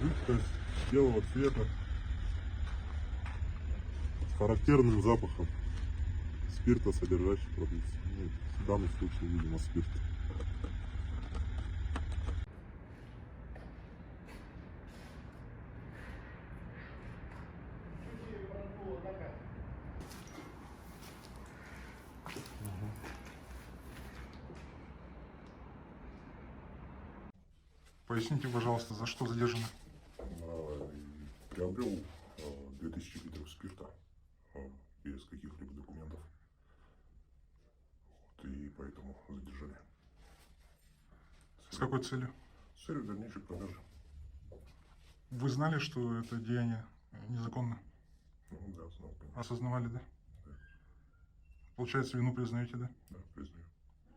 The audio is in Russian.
Жидкость белого цвета с характерным запахом спирта, содержащей продукции. Ну, в данном случае, видимо, спирт. Поясните, пожалуйста, за что задержаны? Приобрел 2000 литров спирта без каких-либо документов. Вот, и поэтому задержали. С какой целью? С целью дальнейшей продажи. Вы знали, что это деяние незаконно? Ну да, знал, конечно. Осознавали, да? Да. Получается, вину признаете, да? Да, признаю.